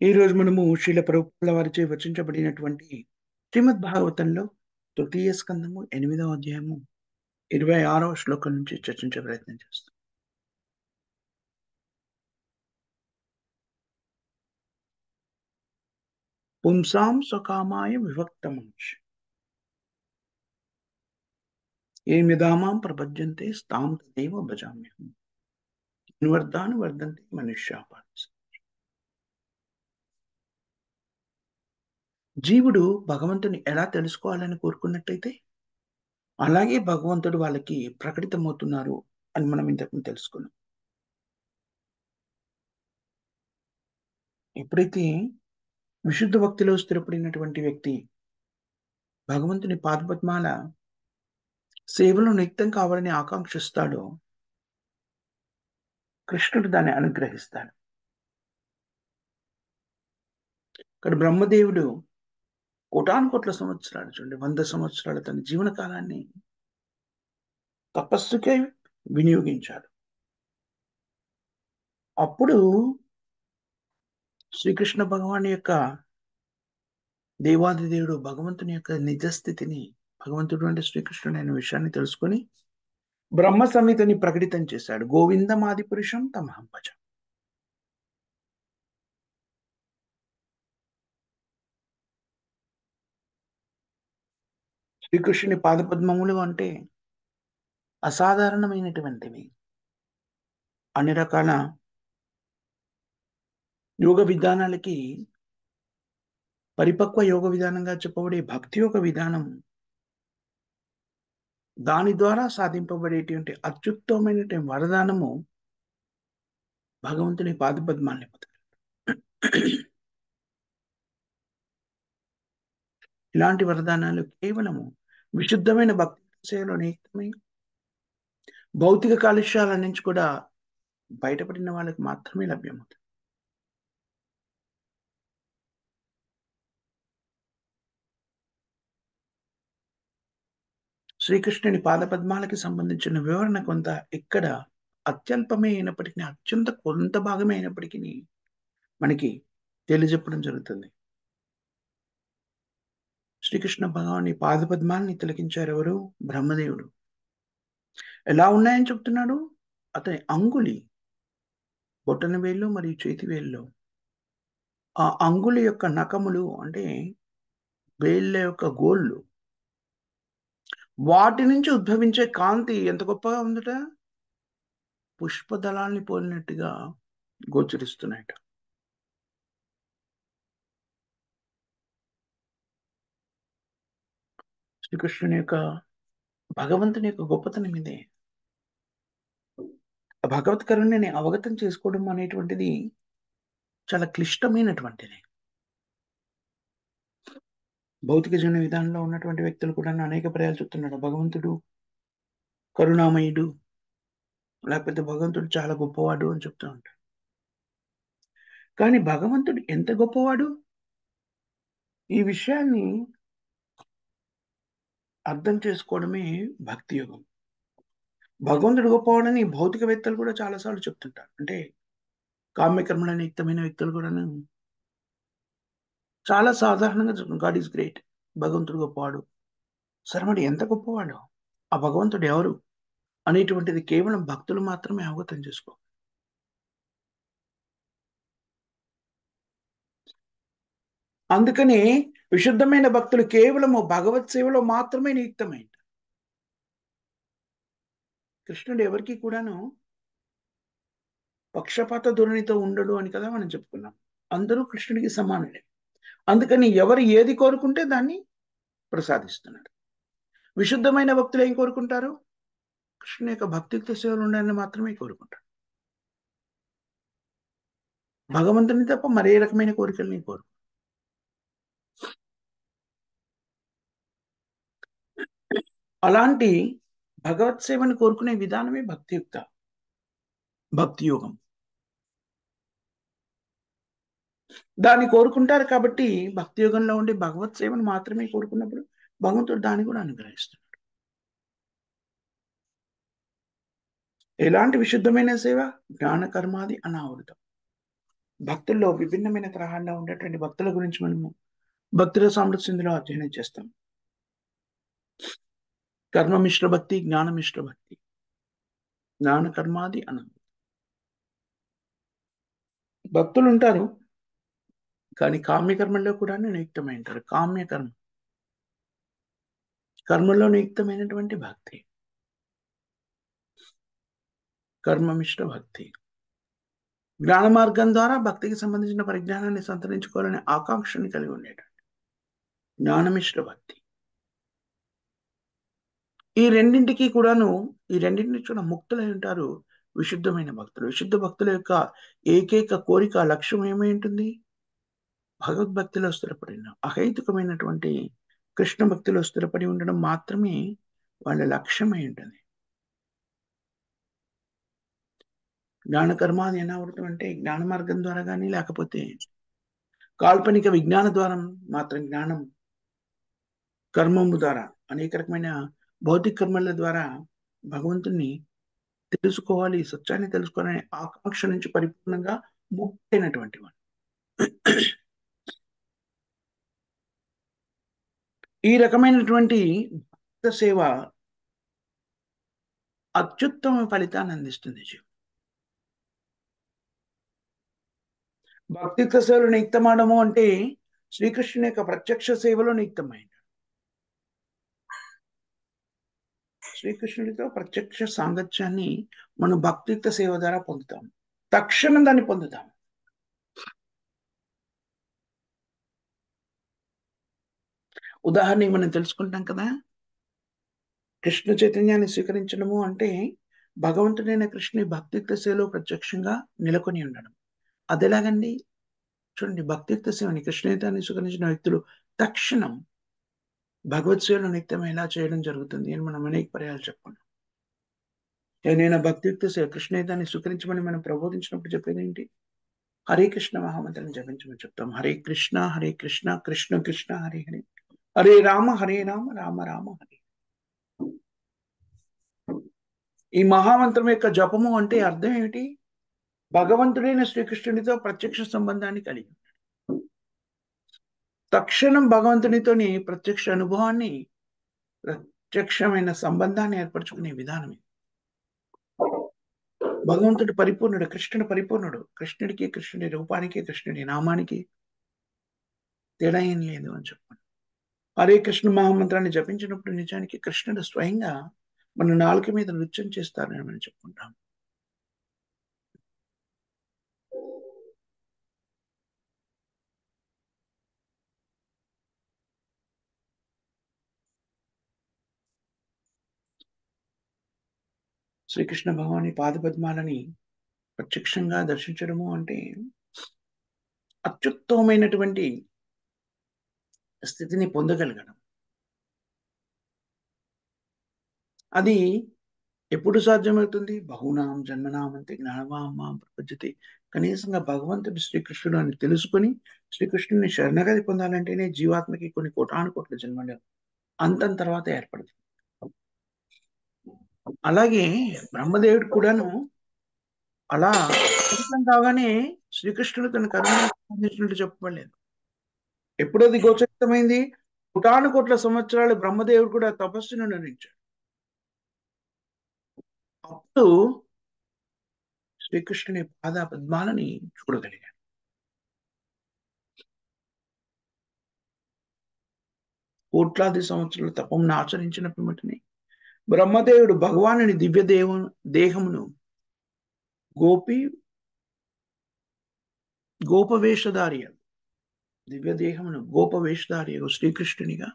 ఈరోజు మనము శ్రీల ప్రభుపాదుల వారిచే రచించబడినటువంటి శ్రీమద్ భాగవతంలో తృతీయ స్కందము 8వ అధ్యాయము 26వ శ్లోకం నుంచి చర్చించే ప్రయత్నం చేస్తాం. పుంసాం స్వకామాయ విభక్తమంశ ఏం యదామాం ప్రపద్యంతే స్తాం తదేవ భజామ్యహం అన్వర్ధాన్ వర్ధంతే మనుష్యాపాన్. జీవుడు భగవంతుని ఎలా తెలుసుకోవాలని కోరుకున్నట్టయితే అలాగే భగవంతుడు వాళ్ళకి ప్రకటితమవుతున్నారు అని మనం ఇంతకు తెలుసుకున్నాం. ఎప్పుడైతే విశుద్ధ భక్తిలో స్థిరపడినటువంటి వ్యక్తి భగవంతుని పాదపద్మాల సేవలో నిత్యం కావాలని ఆకాంక్షిస్తాడో కృష్ణుడు దాన్ని అనుగ్రహిస్తాడు. ఇక్కడ బ్రహ్మదేవుడు కోటానుకోట్ల సంవత్సరాలు చూడండి 100 సంవత్సరాల తన జీవన కాలాన్ని తపస్సుకే వినియోగించాడు. అప్పుడు శ్రీకృష్ణ భగవాన్ యొక్క దేవాదిదేవుడు భగవంతుని యొక్క నిజస్థితిని భగవంతుడు అంటే శ్రీకృష్ణుడు అనే విషయాన్ని తెలుసుకొని బ్రహ్మ సంహితని ప్రకటితం చేశాడు. గోవిందమాది పురుషం తమహం భజ. శ్రీకృష్ణుని పాదపద్మములు అంటే అసాధారణమైనటువంటివి. అన్ని రకాల యోగ విధానాలకి పరిపక్వ యోగ విధానంగా చెప్పబడే భక్తి యోగ విధానం దాని ద్వారా సాధింపబడేటువంటి అత్యుత్తమైనటువంటి వరదానము భగవంతుని పాదపద్మాల్ని పొందడం. ఇలాంటి వరదానాలు కేవలము విశుద్ధమైన భక్తి సేవలో నియుక్తమై భౌతిక కాలుష్యాల నుంచి కూడా బయటపడిన వాళ్ళకి మాత్రమే లభ్యమవుతుంది. శ్రీకృష్ణుని పాదపద్మాలకి సంబంధించిన వివరణ కొంత ఇక్కడ అత్యల్పమే అయినప్పటికీ అత్యంత కొంత భాగమే అయినప్పటికీ మనకి తెలియజెప్పడం జరుగుతుంది. శ్రీకృష్ణ భగవాని పాదపద్మాల్ని తిలకించారు ఎవరు? బ్రహ్మదేవుడు. ఎలా ఉన్నాయని చెప్తున్నాడు? అతని అంగుళి బొటన వేళ్ళు మరియు చేతి వేళ్ళు ఆ అంగుళి యొక్క నఖములు అంటే వేళ్ళ యొక్క గోళ్ళు వాటి నుంచి ఉద్భవించే కాంతి ఎంత గొప్పగా ఉందట, పుష్పదళాల్ని పోలినట్టుగా గోచరిస్తున్నాయట. శ్రీకృష్ణుని యొక్క భగవంతుని యొక్క గొప్పతనం ఇదే. భగవత్ కరుణని అవగతం చేసుకోవడం అనేటువంటిది చాలా క్లిష్టమైనటువంటిది. భౌతిక జీవన విధానంలో ఉన్నటువంటి వ్యక్తులు కూడా అనేక పర్యాలు చెప్తున్నాడు భగవంతుడు కరుణామయుడు, లేకపోతే భగవంతుడు చాలా గొప్పవాడు అని చెప్తూ ఉంటాడు. కానీ భగవంతుడు ఎంత గొప్పవాడు ఈ విషయాన్ని అర్థం చేసుకోవడమే భక్తి యోగం. భగవంతుడు గొప్పవాడని భౌతికవేత్తలు కూడా చాలాసార్లు చెప్తుంటారు. అంటే కామ్యకర్మలని యుక్తమైన వ్యక్తులు కూడా చాలా సాధారణంగా చెప్తున్నారు గాడ్ ఈజ్ గ్రేట్, భగవంతుడు గొప్పవాడు. సరే మరి ఎంత గొప్పవాడు ఆ భగవంతుడు ఎవరు అనేటువంటిది కేవలం భక్తులు మాత్రమే అవగతం చేసుకో. అందుకని విశుద్ధమైన భక్తులు కేవలము భగవత్ సేవలో మాత్రమే నియుక్తమైంది. కృష్ణుడు ఎవరికి కూడాను పక్షపాత ధోరణితో ఉండడు అని కదా మనం చెప్పుకున్నాం. అందరూ కృష్ణుడికి సమానులే. అందుకని ఎవరు ఏది కోరుకుంటే దాన్ని ప్రసాదిస్తున్నాడు. విశుద్ధమైన భక్తులు ఏం కోరుకుంటారు? కృష్ణుని యొక్క భక్తియుక్త సేవలు ఉండాలని మాత్రమే కోరుకుంటారు. భగవంతుని తప్ప మరే రకమైన కోరికల్ని కోరు. అలాంటి భగవత్ సేవను కోరుకునే విధానమే భక్తి యోగం. దాన్ని కోరుకుంటారు కాబట్టి భక్తి యోగంలో ఉండి భగవత్ సేవను మాత్రమే కోరుకున్నప్పుడు భగవంతుడు దాన్ని కూడా అనుగ్రహిస్తున్నాడు. ఎలాంటి విశుద్ధమైన సేవ? జ్ఞాన కర్మాది అనావృతం. భక్తుల్లో విభిన్నమైన తరహాల్లో ఉండేటువంటి భక్తుల గురించి మనము భక్తుల సామరస్యంలో అధ్యయనం చేస్తాం. కర్మ మిశ్ర భక్తి, జ్ఞాన మిశ్ర భక్తి. జ్ఞాన కర్మాది భక్తులుంటారు. కానీ కామ్య కర్మల్లో కూడాను నియుక్తమై ఉంటారు. కామ్య కర్మ. కర్మలో నియుక్తమైనటువంటి భక్తి. కర్మ మిశ్ర భక్తి. జ్ఞాన మార్గం ద్వారా భక్తికి సంబంధించిన పరిజ్ఞానాన్ని సంతరించుకోవాలనే ఆకాంక్షని కలిగి ఉండేటువంటి జ్ఞానమిశ్ర భక్తి. ఈ రెండింటికి కూడాను ఈ రెండింటిని కూడా ముక్తులై ఉంటారు విశుద్ధమైన భక్తులు. విశుద్ధ భక్తుల యొక్క ఏకైక కోరిక, లక్ష్యం ఏమై ఉంటుంది? భగవద్భక్తిలో స్థిరపడిన అహైతుకమైనటువంటి కృష్ణ భక్తిలో స్థిరపడి ఉండడం మాత్రమే వాళ్ళ లక్ష్యమై ఉంటుంది. జ్ఞాన కర్మాది అనావృతం అంటే జ్ఞాన మార్గం ద్వారా గాని, లేకపోతే కాల్పనిక విజ్ఞాన ద్వారా మాత్రం జ్ఞానం కర్మము ద్వారా అనేక రకమైన భౌతిక కర్మల ద్వారా భగవంతుణ్ణి తెలుసుకోవాలి, సత్యాన్ని తెలుసుకోవాలనే ఆకాంక్ష నుంచి పరిపూర్ణంగా ముక్తైనటువంటి వాడు. ఈ రకమైనటువంటి భక్త సేవ అత్యుత్తమ ఫలితాన్ని అందిస్తుంది జీవం. భక్తిత్వ సేవలు నియుక్తమాడము అంటే శ్రీకృష్ణుని యొక్క ప్రత్యక్ష సేవలో నియుక్తమైంది. శ్రీకృష్ణుడితో ప్రత్యక్ష సాంగత్యాన్ని మనం భక్తిత్వ సేవ ద్వారా పొందుతాం. తక్షణం దాన్ని పొందుతాం. ఉదాహరణకి మనం తెలుసుకుంటాం కదా, కృష్ణ చైతన్యాన్ని స్వీకరించడము అంటే భగవంతుడైన కృష్ణుని భక్తిత్వ సేవలో ప్రత్యక్షంగా నెలకొని ఉండడం. అదెలాగండి? చూడండి, భక్తిత్వ సేవని కృష్ణచైతన్యాన్ని స్వీకరించిన వ్యక్తులు తక్షణం భగవత్ సేవలో నిత్యం ఎలా చేయడం జరుగుతుంది అని మనం అనేక పర్యాలు చెప్పుకున్నాం. ఏదైనా భక్తియుక్త సేవ కృష్ణచైతన్యాన్ని స్వీకరించమని మనం ప్రబోధించినప్పుడు చెప్పేది ఏంటి? హరే కృష్ణ మహామంత్రం జపించమని చెప్తాం. హరే కృష్ణ కృష్ణ కృష్ణ హరే హరే, హరే రామ రామ రామ హరే. ఈ మహామంత్రం యొక్క జపము అంటే అర్థం ఏమిటి? భగవంతుడైన శ్రీకృష్ణుడితో ప్రత్యక్ష సంబంధాన్ని కలిగి తక్షణం భగవంతునితోని ప్రత్యక్ష అనుభవాన్ని, ప్రత్యక్షమైన సంబంధాన్ని ఏర్పరచుకునే విధానం ఇది. భగవంతుడు పరిపూర్ణుడు, కృష్ణుడు పరిపూర్ణుడు. కృష్ణుడికి, కృష్ణుడి రూపానికి, కృష్ణుడి నామానికి తేడా ఏం లేదు అని చెప్పాను. హరే కృష్ణ మహామంత్రాన్ని జపించినప్పుడు నిజానికి కృష్ణుడు స్వయంగా మన నాలుక మీద నృత్యం చేస్తారని మనం చెప్పుకుంటాం. శ్రీకృష్ణ భగవాని పాదపద్మాలని ప్రత్యక్షంగా దర్శించడము అంటే అత్యుత్తమమైనటువంటి స్థితిని పొందగలగడం. అది ఎప్పుడు సాధ్యమవుతుంది? బహునాం జన్మనామంతే జ్ఞానవామాం ప్రపంచతే. కనీసంగా భగవంతుడు శ్రీకృష్ణుడు అని తెలుసుకొని శ్రీకృష్ణుని శరణగతి పొందాలంటేనే జీవాత్మకి కొన్ని కోటాను కోట్ల జన్మలు అంతం తర్వాత ఏర్పడుతుంది. అలాగే బ్రహ్మదేవుడు కూడాను అలా అంతం కాగానే శ్రీకృష్ణుడు తన కరుణను అందించినట్టు చెప్పబడలేదు. ఎప్పుడది గోచరితమైంది? కోటాను కోట్ల సంవత్సరాలు బ్రహ్మదేవుడు కూడా తపస్సును నిర్వహించాడు. అప్పుడు శ్రీకృష్ణుని పాద పద్మాలని చూడగలిగాడు. కోట్లాది సంవత్సరాల తపంను ఆచరించిన పిమ్మటనే బ్రహ్మదేవుడు భగవానుని దివ్య దేహమును గోపవేషధారి దివ్య దేహమును గోపవేషధారి శ్రీకృష్ణునిగా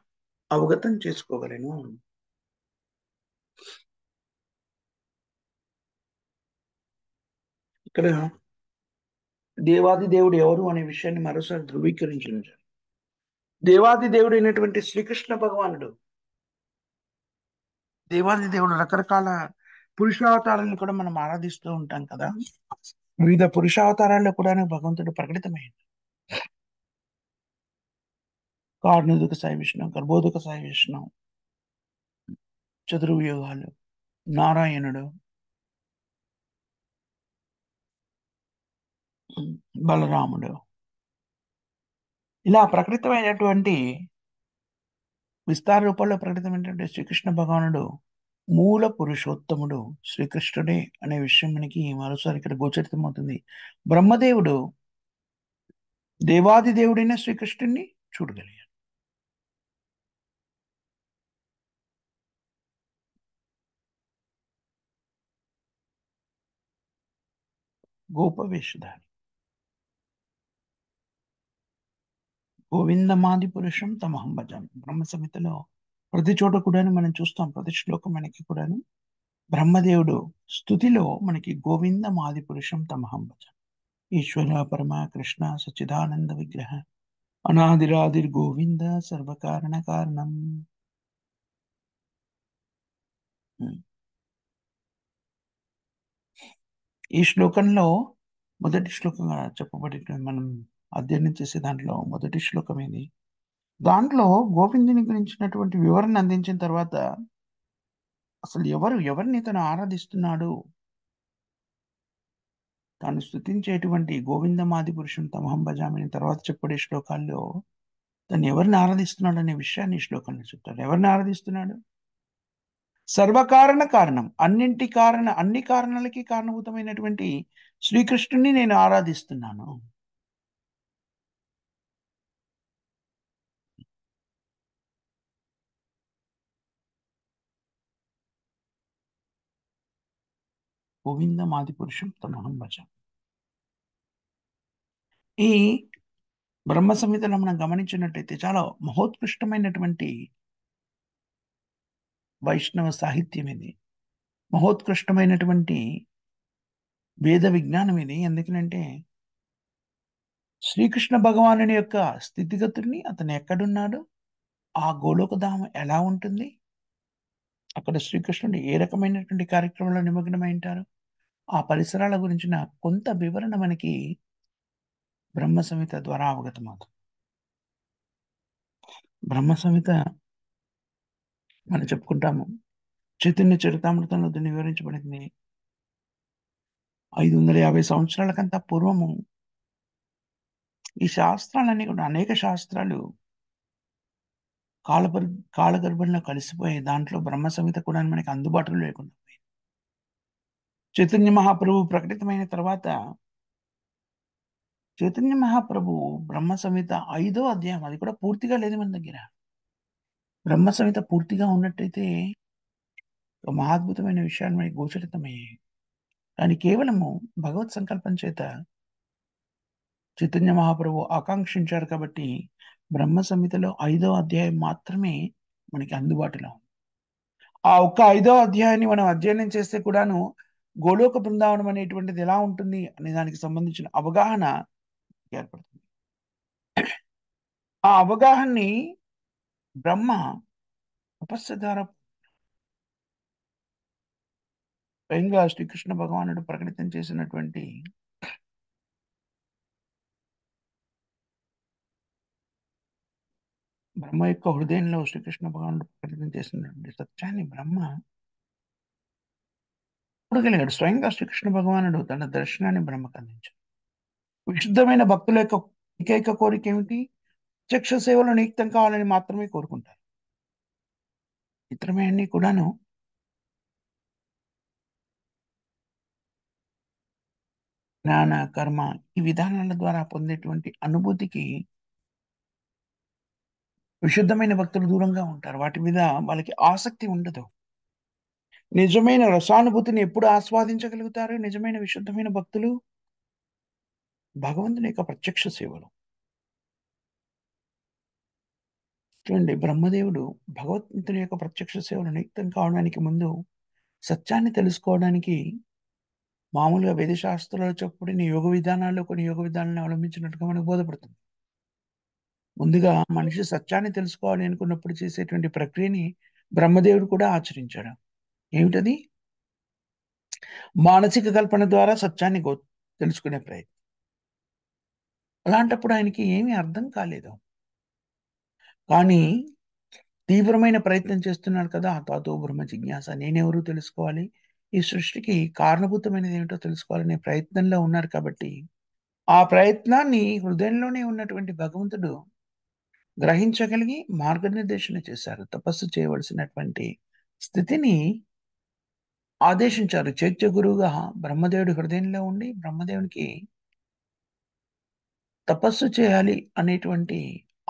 అవగతం చేసుకోగలను. ఇక్కడ దేవాది దేవుడు ఎవరు అనే విషయాన్ని మరోసారి ధృవీకరించారు. దేవాది దేవుడు అయినటువంటి శ్రీకృష్ణ భగవానుడు, దేవాది దేవుడు రకరకాల పురుషావతారాలను కూడా మనం ఆరాధిస్తూ ఉంటాం కదా. వివిధ పురుషావతారాల్లో కూడా భగవంతుడు ప్రకటితమైంది. కార్ణుదుక సాయి విష్ణు, గర్భోదుక సాయి విష్ణు, చతుర్వ్యూహాలు, నారాయణుడు, బలరాముడు. ఇలా ప్రకటితమైనటువంటి విస్తార రూపంలో ప్రకటితమైనటువంటి శ్రీకృష్ణ భగవానుడు మూల పురుషోత్తముడు శ్రీకృష్ణుడే అనే విషయం మనకి మరోసారి ఇక్కడ గోచరితమవుతుంది. బ్రహ్మదేవుడు దేవాది దేవుడైన శ్రీకృష్ణుడిని చూడగలిగాడు. గోపవేషధారి గోవిందమాది పురుషం తమహం భజామి. బ్రహ్మ సంహితలో ప్రతి చోట కూడాను మనం చూస్తాం. ప్రతి శ్లోకం మనకి కూడాను బ్రహ్మదేవుడు స్తుతిలో మనకి గోవిందమాది పురుషం తమహం భజామి. ఈశ్వర పరమ కృష్ణ సచ్చిదానంద విగ్రహ అనాదిరాదిర్ గోవింద సర్వకారణ కారణం. ఈ శ్లోకంలో మొదటి శ్లోకంగా చెప్పబడిన మనం అధ్యయనం చేసే దాంట్లో మొదటి శ్లోకం ఇది. దాంట్లో గోవిందుని గురించినటువంటి వివరణ అందించిన తర్వాత అసలు ఎవరిని తను ఆరాధిస్తున్నాడు, తాను స్తుతించేటువంటి గోవిందమాది పురుషం తమహం భజామి తర్వాత చెప్పబడే శ్లోకాల్లో తను ఎవరిని ఆరాధిస్తున్నాడు అనే విషయాన్ని ఈ శ్లోకంలో చెప్తాడు. ఎవరిని ఆరాధిస్తున్నాడు? సర్వకారణ కారణం, అన్ని కారణాలకి కారణభూతమైనటువంటి శ్రీకృష్ణుని నేను ఆరాధిస్తున్నాను. గోవిందమాది పురుషం తమహం భజామి. ఈ బ్రహ్మ సంహితలో మనం గమనించినట్టయితే చాలా మహోత్కృష్టమైనటువంటి వైష్ణవ సాహిత్యం ఇది. మహోత్కృష్టమైనటువంటి వేద విజ్ఞానం ఇది. ఎందుకనంటే శ్రీకృష్ణ భగవానుని యొక్క స్థితిగతుల్ని, అతను ఎక్కడున్నాడు, ఆ గోలోకధామం ఎలా ఉంటుంది, అక్కడ శ్రీకృష్ణుడు ఏ రకమైనటువంటి కార్యక్రమంలో నిమగ్నమై ఉంటారు, ఆ పరిసరాల గురించిన కొంత వివరణ మనకి బ్రహ్మ సంహిత ద్వారా అవగతమవుతుంది. బ్రహ్మ సంహిత మనం చెప్పుకుంటాము, చైతన్య చరితామృతంలో దీన్ని వివరించబడింది. 550 సంవత్సరాలకంతా పూర్వము ఈ శాస్త్రాలన్నీ కూడా అనేక శాస్త్రాలు కాలగర్భంలో కలిసిపోయి దాంట్లో బ్రహ్మ సంహిత కూడా మనకి అందుబాటులో లేకుండా పోయింది. చైతన్య మహాప్రభు ప్రకటితమైన తర్వాత చైతన్య మహాప్రభు బ్రహ్మ సంహిత 5వ అధ్యాయం, అది కూడా పూర్తిగా లేదు మన దగ్గర. బ్రహ్మ సంహిత పూర్తిగా ఉన్నట్టయితే ఒక మహాద్భుతమైన విషయాలు మనకి గోచరితమయ్యాయి. కానీ కేవలము భగవత్ సంకల్పం చేత చైతన్య మహాప్రభు ఆకాంక్షించారు కాబట్టి బ్రహ్మ సంహితలో 5వ అధ్యాయం మాత్రమే మనకి అందుబాటులో ఉంది. ఆ ఒక్క 5వ అధ్యాయాన్ని మనం అధ్యయనం చేస్తే కూడాను గోలోక బృందావనం అనేటువంటిది ఎలా ఉంటుంది అనే దానికి సంబంధించిన అవగాహన ఏర్పడుతుంది. ఆ అవగాహనని బ్రహ్మ తపస్సు ద్వారా స్వయంగా శ్రీకృష్ణ భగవానుడు ప్రకటితం చేసినటువంటి బ్రహ్మ యొక్క హృదయంలో శ్రీకృష్ణ భగవానుడు ప్రకటితం చేసినటువంటి సత్యాన్ని బ్రహ్మ చూడగలిగాడు. స్వయంగా శ్రీకృష్ణ భగవానుడు తన దర్శనాన్ని బ్రహ్మకు అందించాడు. విశుద్ధమైన భక్తుల యొక్క ఏకైక కోరిక ఏమిటి? ప్రత్యక్ష సేవలో నియుక్తం కావాలని మాత్రమే కోరుకుంటారు. ఇతరమైనవి కూడాను జ్ఞాన, కర్మ ఈ విధానాల ద్వారా పొందేటువంటి అనుభూతికి విశుద్ధమైన భక్తులు దూరంగా ఉంటారు. వాటి మీద వాళ్ళకి ఆసక్తి ఉండదు. నిజమైన రసానుభూతిని ఎప్పుడు ఆస్వాదించగలుగుతారు నిజమైన విశుద్ధమైన భక్తులు? భగవంతుని యొక్క ప్రత్యక్ష సేవలు. చూడండి, బ్రహ్మదేవుడు భగవంతుని యొక్క ప్రత్యక్ష సేవలు నియుక్తం కావడానికి ముందు సత్యాన్ని తెలుసుకోవడానికి మామూలుగా వేద శాస్త్రాలు చెప్పబడిన యోగ విధానాల్లో కొన్ని యోగ విధానాలను అవలంబించినట్టుగా మనకు బోధపడుతుంది. ముందుగా మనిషి సత్యాన్ని తెలుసుకోవాలి అనుకున్నప్పుడు చేసేటువంటి ప్రక్రియని బ్రహ్మదేవుడు కూడా ఆచరించాడు. ఏమిటది? మానసిక కల్పన ద్వారా సత్యాన్ని తెలుసుకునే ప్రయత్నం. అలాంటప్పుడు ఆయనకి ఏమీ అర్థం కాలేదు. కానీ తీవ్రమైన ప్రయత్నం చేస్తున్నాడు కదా, తాతో బ్రహ్మ జిజ్ఞాస, నేనెవరు తెలుసుకోవాలి, ఈ సృష్టికి కారణభూతమైనది ఏమిటో తెలుసుకోవాలనే ప్రయత్నంలో ఉన్నారు కాబట్టి ఆ ప్రయత్నాన్ని హృదయంలోనే ఉన్నటువంటి భగవంతుడు గ్రహించగలిగి మార్గనిర్దేశన చేశారు. తపస్సు చేయవలసినటువంటి స్థితిని ఆదేశించారు. చైత్య గురువుగా బ్రహ్మదేవుడి హృదయంలో ఉండి బ్రహ్మదేవునికి తపస్సు చేయాలి అనేటువంటి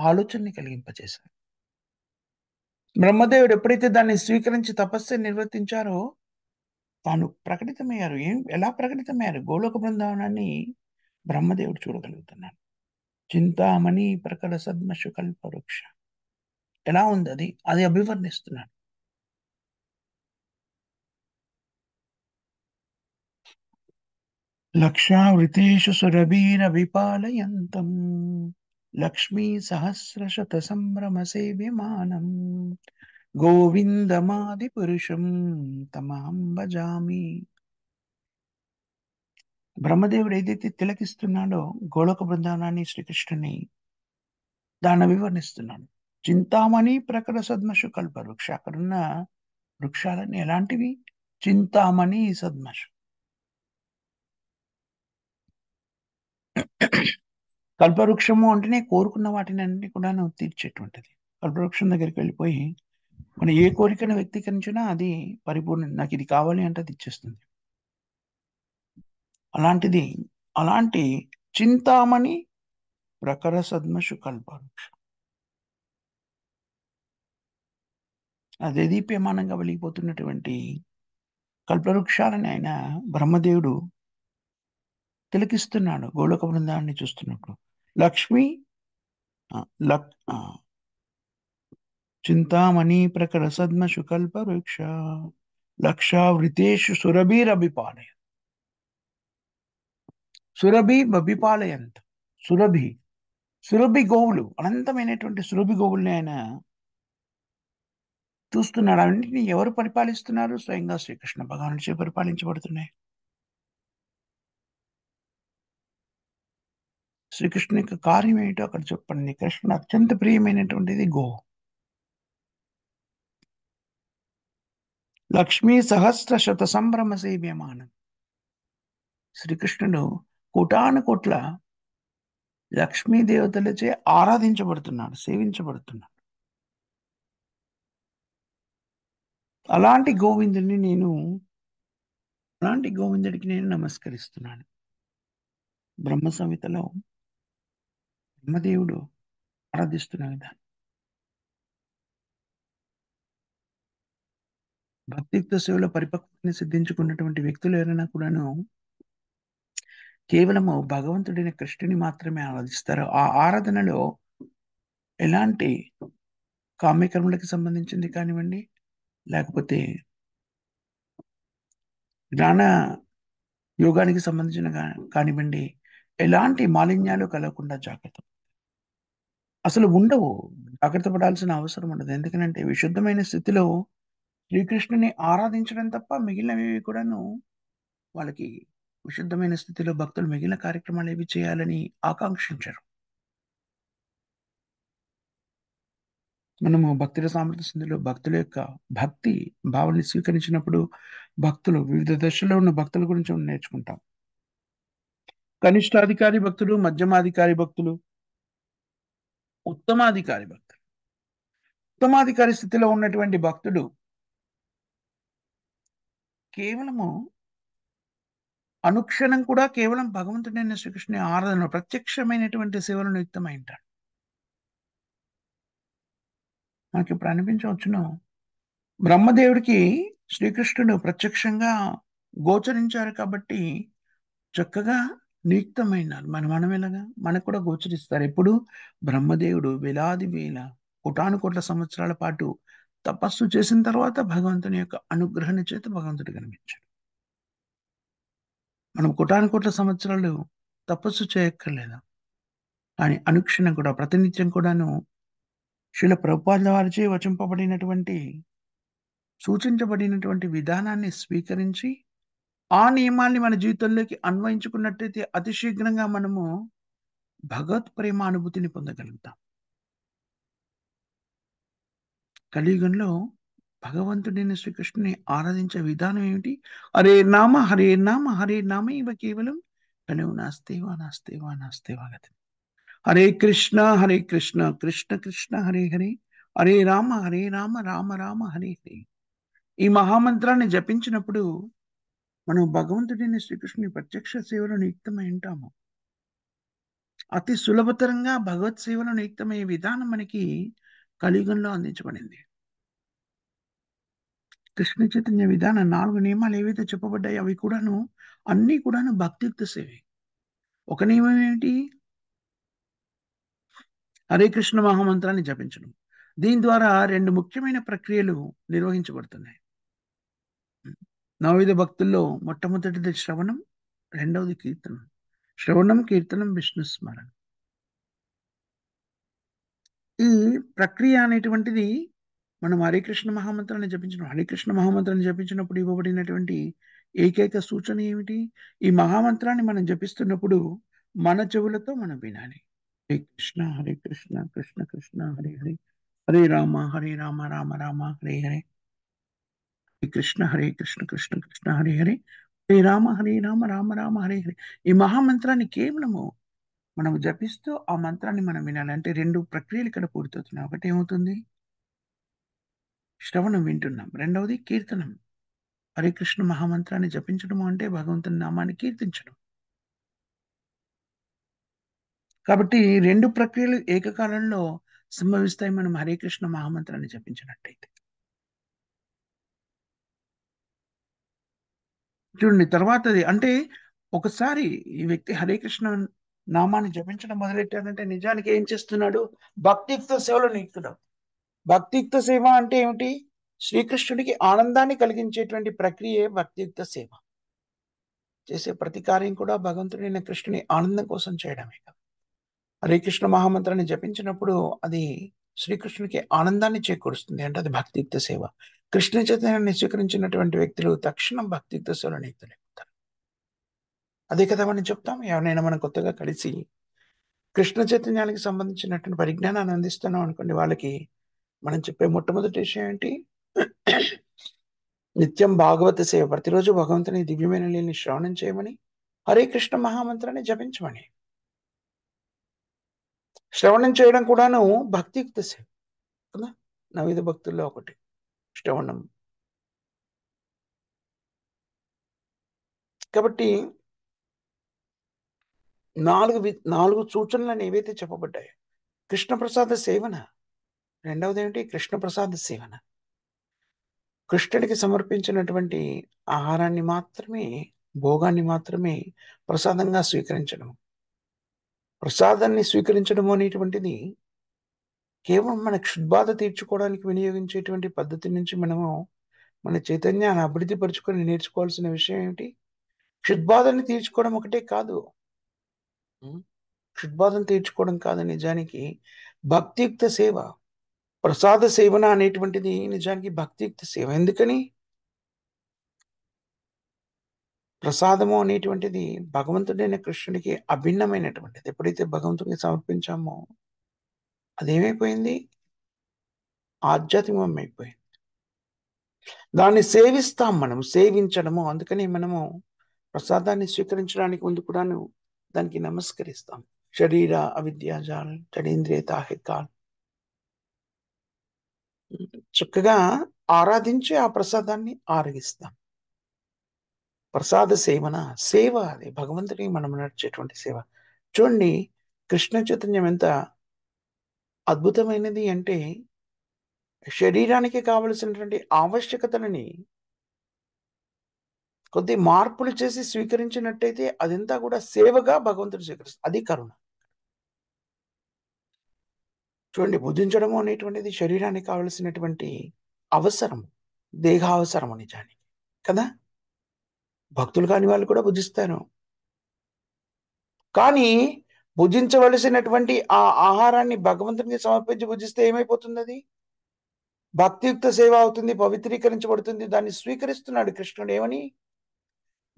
ఆలోచనని కలిగింపచేశారు. బ్రహ్మదేవుడు ఎప్పుడైతే దాన్ని స్వీకరించి తపస్సుని నిర్వర్తించారో తాను ప్రకటితమయ్యారు. ఎలా ప్రకటితమయ్యారు? గోలోక బృందావనాన్ని బ్రహ్మదేవుడు చూడగలుగుతున్నాడు. చింతామణి ప్రకట సద్మషు కల్పవృక్ష. ఎలా ఉందది? అది అభివర్ణిస్తున్నాడు. లక్షావృతేషు సురభీరవిపాలయంతం లక్ష్మీ సహస్రశత సంభ్రమ సేవ్యమానం గోవిందమాది పురుషం తమహం భజామి. బ్రహ్మదేవుడు ఏదైతే తిలకిస్తున్నాడో గోలోక బృందావనాన్ని శ్రీకృష్ణుని దాన్ని వివరణిస్తున్నాడు. చింతామణి ప్రకట సద్మషు కల్పవృక్ష. అక్కడున్న వృక్షాలన్నీ ఎలాంటివి? చింతామణి సద్మషు. కల్పవృక్షము అంటేనే కోరుకున్న వాటిని అన్ని కూడాను తీర్చేటువంటిది. కల్పవృక్షం దగ్గరికి వెళ్ళిపోయి మనం ఏ కోరికను వ్యక్తీకరించినా అది పరిపూర్ణం. నాకు ఇది కావాలి అంటే అది ఇచ్చేస్తుంది. అలాంటిది అలాంటి చింతామణి ప్రకర సద్మషు కల్పవృక్షం. అదే దీప్యమానంగా వెలిగిపోతున్నటువంటి కల్పవృక్షాలని ఆయన బ్రహ్మదేవుడు తిలకిస్తున్నాడు గోలోక బృందాన్ని చూస్తున్నప్పుడు. లక్ష్మి లక్ చింతామణి ప్రకర సద్మషు కల్పవృక్ష లక్షావృతేషు సురభిరభిపాలయ. సురభి బభిపాలయంత్. సురభి సురభి గోవులు అనంతమైనటువంటి సురభి గోవుల్ని ఆయన చూస్తున్నాడు. అవన్నింటినీ ఎవరు పరిపాలిస్తున్నారు? స్వయంగా శ్రీకృష్ణ భగవానుడిచే పరిపాలించబడుతున్నాయి. శ్రీకృష్ణుని యొక్క కార్యం ఏంటో అక్కడ చెప్పండి. కృష్ణుడు అత్యంత ప్రియమైనటువంటిది గో. లక్ష్మీ సహస్ర శత సంభ్రమ సేవ్యమానం. శ్రీకృష్ణుడు కోటాను కోట్ల లక్ష్మీ దేవతలచే ఆరాధించబడుతున్నాడు, సేవించబడుతున్నాడు. అలాంటి గోవిందుడిని నేను అలాంటి గోవిందుడికి నేను నమస్కరిస్తున్నాను. బ్రహ్మ సంహితలో బ్రహ్మదేవుడు ఆరాధిస్తున్న విధానం. భక్తియుక్త సేవలో పరిపక్వతని సిద్ధించుకున్నటువంటి వ్యక్తులు ఎవరైనా కూడాను కేవలము భగవంతుడైన కృష్ణుని మాత్రమే ఆరాధిస్తారు. ఆ ఆరాధనలో ఎలాంటి కామ్యకర్మలకు సంబంధించింది కానివ్వండి, లేకపోతే జ్ఞాన యోగానికి సంబంధించిన కానివ్వండి, ఎలాంటి మాలిన్యాలు కలగకుండా జాగ్రత్త. అసలు ఉండవు. జాగ్రత్త పడాల్సిన అవసరం ఉండదు. ఎందుకనంటే విశుద్ధమైన స్థితిలో శ్రీకృష్ణుని ఆరాధించడం తప్ప మిగిలినవి కూడాను వాళ్ళకి విశుద్ధమైన స్థితిలో భక్తులు మిగిలిన కార్యక్రమాలు ఏవి చేయాలని ఆకాంక్షించరు. మనము భక్తుల సామర్థ్య సింధులో భక్తుల యొక్క భక్తి భావాన్ని స్వీకరించినప్పుడు భక్తులు వివిధ దశల్లో ఉన్న భక్తుల గురించి మనం నేర్చుకుంటాం. కనిష్టాధికారి భక్తులు, మధ్యమాధికారి భక్తులు, ఉత్తమాధికారి భక్తులు. ఉత్తమాధికారి స్థితిలో ఉన్నటువంటి భక్తుడు కేవలము అనుక్షణం కూడా కేవలం భగవంతుడైన శ్రీకృష్ణుని ఆరాధన ప్రత్యక్షమైనటువంటి సేవలు నియుక్తమై ఉంటాడు. మనకి ఇప్పుడు అనిపించవచ్చును బ్రహ్మదేవుడికి శ్రీకృష్ణుడు ప్రత్యక్షంగా గోచరించారు కాబట్టి చక్కగా నియుక్తమైనారు. మనం ఎలాగా మనకు కూడా గోచరిస్తారు. ఎప్పుడు బ్రహ్మదేవుడు వేలాది వేల కోటాను కోట్ల సంవత్సరాల పాటు తపస్సు చేసిన తర్వాత భగవంతుని యొక్క అనుగ్రహణ చేత భగవంతుడు కనిపించాడు. మనం కోటాను కోట్ల సంవత్సరాలు తపస్సు చేయక్కర్లేదు. కానీ అనుక్షణం కూడా ప్రతినిత్యం కూడాను శ్రీల ప్రభుపాదుల వారిచే వచింపబడినటువంటి సూచించబడినటువంటి విధానాన్ని స్వీకరించి ఆ నియమాల్ని మన జీవితంలోకి అన్వయించుకున్నట్టయితే అతి శీఘ్రంగా మనము భగవత్ ప్రేమ అనుభూతిని పొందగలుగుతాం. కలియుగంలో భగవంతుడైన శ్రీకృష్ణుని ఆరాధించే విధానం ఏమిటి? హరే నామ హరే నామ హరే నామ ఇవ కేవలం కను నాస్తేవా నాస్తేవా నాస్తేవా గతి. హరే కృష్ణ హరే కృష్ణ కృష్ణ కృష్ణ హరే హరే హరే రామ రామ రామ హరే హరే. ఈ మహామంత్రాన్ని జపించినప్పుడు మనం భగవంతుడైన శ్రీకృష్ణుని ప్రత్యక్ష సేవలో నియుక్తమై ఉంటాము. అతి సులభతరంగా భగవత్ సేవలో నియుక్తమయ్యే విధానం మనకి కలియుగంలో అందించబడింది. కృష్ణ చైతన్య విధానం 4 నియమాలు ఏవైతే చెప్పబడ్డాయో అవి కూడాను అన్నీ కూడాను భక్తియుక్త సేవే. ఒక నియమం ఏంటి? హరే కృష్ణ మహామంత్రాన్ని జపించడం. దీని ద్వారా 2 ముఖ్యమైన ప్రక్రియలు నిర్వహించబడుతున్నాయి. నవవిధ భక్తుల్లో మొట్టమొదటిది శ్రవణం, రెండవది కీర్తనం. శ్రవణం, కీర్తనం, విష్ణు స్మరణ. ఈ ప్రక్రియ అనేటువంటిది మనం హరే కృష్ణ మహామంత్రాన్ని జపించడం. హరే కృష్ణ మహామంత్రాన్ని జపించినప్పుడు ఇవ్వబడినటువంటి ఏకైక సూచన ఏమిటి? ఈ మహామంత్రాన్ని మనం జపిస్తున్నప్పుడు మన చెవులతో మనం వినాలి. హరే కృష్ణ కృష్ణ కృష్ణ హరే హరే హరే రామ రామ రామ హరే హరే. హరే కృష్ణ కృష్ణ కృష్ణ హరే హరే హరే రామ రామ హరే హరే. ఈ మహామంత్రాన్ని కేవలము మనం జపిస్తూ ఆ మంత్రాన్ని మనం వినాలి. అంటే 2 ప్రక్రియలు ఇక్కడ పూర్తవుతున్నాయి. ఒకటేమవుతుంది? శ్రవణం వింటున్నాం. రెండవది కీర్తనం. హరే కృష్ణ మహామంత్రాన్ని జపించడం అంటే భగవంతుని నామాన్ని కీర్తించడం. కాబట్టి 2 ప్రక్రియలు ఏకకాలంలో సంభవిస్తాయి మనం హరే కృష్ణ మహామంత్రాన్ని జపించినట్టయితే. చూడండి తర్వాతది అంటే ఒకసారి ఈ వ్యక్తి హరే కృష్ణ నామాన్ని జపించడం మొదలెట్టాడంటే నిజానికి ఏం చేస్తున్నాడు? భక్తియుక్త సేవలో నిలుపుతున్నాడు. భక్తియుక్త సేవ అంటే ఏమిటి? శ్రీకృష్ణుడికి ఆనందాన్ని కలిగించేటువంటి ప్రక్రియే భక్తియుక్త సేవ. చేసే ప్రతి కార్యం కూడా భగవంతుడైన కృష్ణుని ఆనందం కోసం చేయడమే కదా. హరే కృష్ణ మహామంత్రాన్ని జపించినప్పుడు అది శ్రీకృష్ణునికి ఆనందాన్ని చేకూరుస్తుంది. అంటే అది భక్తియుక్త సేవ. కృష్ణ చైతన్యాన్ని స్వీకరించినటువంటి వ్యక్తులు తక్షణం భక్తియుక్త సేవలో నియుక్తులైపోతారు. అదే కదా మనం చెప్తాం. ఎవరినైనా మనం కొత్తగా కలిసి కృష్ణ చైతన్యానికి సంబంధించినటువంటి పరిజ్ఞానాన్ని అందిస్తున్నాం అనుకోండి, వాళ్ళకి మనం చెప్పే మొట్టమొదటి విషయం ఏంటి? నిత్యం భాగవత సేవ. ప్రతిరోజు భగవంతుని దివ్యమైన లీలని శ్రవణం చేయమని, హరే కృష్ణ మహామంత్రాన్ని జపించమని. శ్రవణం చేయడం కూడాను భక్తియుక్త సేవ కదా. నవవిధ భక్తుల్లో ఒకటి శ్రవణం. కాబట్టి 4 సూచనలను ఏవైతే చెప్పబడ్డాయో కృష్ణప్రసాద సేవన, రెండవది ఏమిటి? కృష్ణప్రసాద సేవన. కృష్ణుడికి సమర్పించినటువంటి ఆహారాన్ని మాత్రమే, భోగాన్ని మాత్రమే ప్రసాదంగా స్వీకరించడం. ప్రసాదాన్ని స్వీకరించడం అనేటువంటిది కేవలం మన క్షుద్బాధ తీర్చుకోవడానికి వినియోగించేటువంటి పద్ధతి నుంచి మనము మన చైతన్యాన్ని అభివృద్ధి పరుచుకొని నేర్చుకోవాల్సిన విషయం ఏమిటి? క్షుద్బాధని తీర్చుకోవడం ఒకటే కాదు. క్షుద్బాధను తీర్చుకోవడం కాదు నిజానికి భక్తియుక్త సేవ. ప్రసాద సేవన అనేటువంటిది నిజానికి భక్తియుక్త సేవ. ఎందుకని? ప్రసాదము అనేటువంటిది భగవంతుడైన కృష్ణుడికి అభిన్నమైనటువంటిది. ఎప్పుడైతే భగవంతుడికి సమర్పించామో అదేమైపోయింది? ఆధ్యాత్మికం అయిపోయింది. దాన్ని సేవిస్తాం మనం. సేవించడము. అందుకని మనము ప్రసాదాన్ని స్వీకరించడానికి ముందు కూడాను దానికి నమస్కరిస్తాం. శరీర అవిద్యాజాల్ జడేంద్రియ తాహికాల్. చక్కగా ఆరాధించి ఆ ప్రసాదాన్ని ఆరగిస్తాం. ప్రసాద సేవన సేవ. అది భగవంతుడికి మనం నడిచేటువంటి సేవ. చూడండి కృష్ణ చైతన్యం ఎంత అద్భుతమైనది అంటే శరీరానికి కావలసినటువంటి ఆవశ్యకతలని కొద్ది మార్పులు చేసి స్వీకరించినట్టయితే అదంతా కూడా సేవగా భగవంతుడు స్వీకరిస్తుంది. అది కరుణ. చూడండి భుజించడము అనేటువంటిది శరీరానికి కావలసినటువంటి అవసరం, దేహావసరము నిజానికి కదా. భక్తులు కాని వాళ్ళు కూడా భుజిస్తారు. కానీ భుజించవలసినటువంటి ఆ ఆహారాన్ని భగవంతునికి సమర్పించి భుజిస్తే ఏమైపోతుంది? అది భక్తియుక్త సేవ అవుతుంది, పవిత్రీకరించబడుతుంది. దాన్ని స్వీకరిస్తున్నాడు కృష్ణుడు. ఏమని?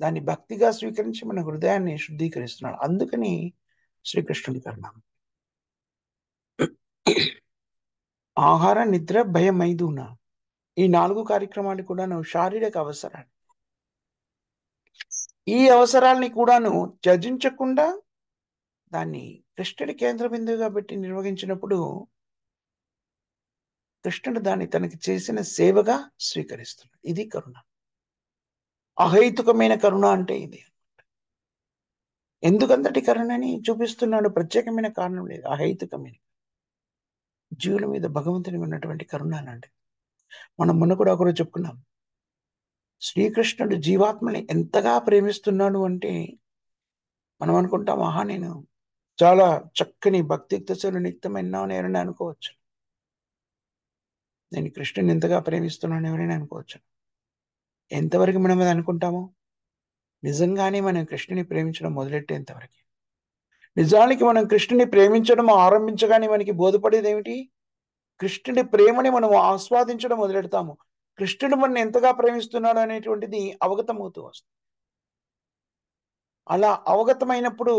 దాన్ని భక్తిగా స్వీకరించి మన హృదయాన్ని శుద్ధీకరిస్తున్నాడు. అందుకని శ్రీకృష్ణుడి కరుణ. ఆహార, నిద్ర, భయం, మైథున ఈ 4 కార్యక్రమాలు కూడాను శారీరక అవసరాలు. ఈ అవసరాల్ని కూడాను త్యజించకుండా దాన్ని కృష్ణుడి కేంద్ర బిందువుగా పెట్టి నిర్వహించినప్పుడు కృష్ణుడు దాన్ని తనకి చేసిన సేవగా స్వీకరిస్తున్నాడు. ఇది కరుణ. అహైతుకమైన కరుణ అంటే ఇది. ఎందుకంతటి కరుణని చూపిస్తున్నాడు? ప్రత్యేకమైన కారణం లేదు. అహైతుకమైన జీవుల మీద భగవంతునికి ఉన్నటువంటి కరుణ అనండి. మనం మొన్న కూడా ఒకరోజు చెప్పుకున్నాం. శ్రీకృష్ణుడు జీవాత్మని ఎంతగా ప్రేమిస్తున్నాడు అంటే మనం అనుకుంటాం, ఆహా నేను చాలా చక్కని భక్తియుక్త సేవలు నిత్యమైనా ఎవరైనా అనుకోవచ్చు. నేను కృష్ణుని ఎంతగా ప్రేమిస్తున్నాను ఎవరైనా అనుకోవచ్చు. ఎంతవరకు మనం అది అనుకుంటామో నిజంగానే మనం కృష్ణుని ప్రేమించడం మొదలెట్టేంతవరకు. నిజానికి మనం కృష్ణుని ప్రేమించడం ఆరంభించగానే మనకి బోధపడేది ఏమిటి? కృష్ణుడి ప్రేమని మనం ఆస్వాదించడం మొదలెడతాము. కృష్ణుడు మనల్ని ఎంతగా ప్రేమిస్తున్నాడు అనేటువంటిది అవగతమవుతూ వస్తుంది. అలా అవగతమైనప్పుడు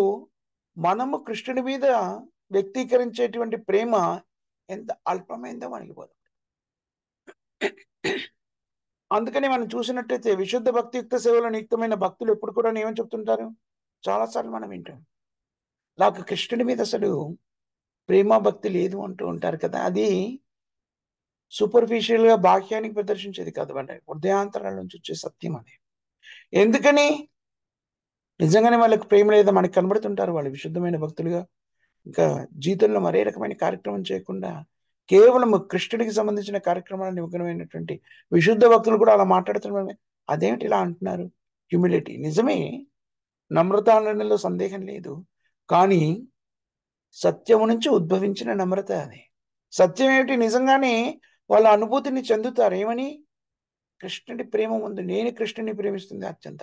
మనము కృష్ణుడి మీద వ్యక్తీకరించేటువంటి ప్రేమ ఎంత అల్పమైందో మనకి బోధ. అందుకని మనం చూసినట్టయితే విశుద్ధ భక్తియుక్త సేవలో నియుక్తమైన భక్తులు ఎప్పుడు కూడా ఏమని చెప్తుంటారు? చాలాసార్లు మనం వింటాం. నాకు కృష్ణుడి మీద అసలు ప్రేమ భక్తి లేదు అంటూ ఉంటారు కదా! అది సూపర్ఫిషియల్‌గా బాహ్యానికి ప్రదర్శించేది కాదు. అంటే హృదయాంతరాల నుంచి వచ్చే సత్యం అది. ఎందుకని? నిజంగానే వాళ్ళకి ప్రేమ లేదా మనకు కనబడుతుంటారు వాళ్ళు విశుద్ధమైన భక్తులుగా. ఇంకా జీవితంలో మరే రకమైన కార్యక్రమం చేయకుండా కేవలం కృష్ణుడికి సంబంధించిన కార్యక్రమాలను నిమగ్నమైనటువంటి విశుద్ధ భక్తులు కూడా అలా మాట్లాడుతున్నారు. అదేమిటి ఇలా అంటున్నారు? హ్యూమిలిటీ. నిజమే. నమ్రత అనడంలో సందేహం లేదు. కానీ సత్యము నుంచి ఉద్భవించిన నమ్రత అది. సత్యం ఏమిటి? నిజంగానే వాళ్ళ అనుభూతిని చెందుతారు. ఏమని? కృష్ణుడి ప్రేమ ముందు నేను కృష్ణుడిని ప్రేమిస్తుంది అత్యంత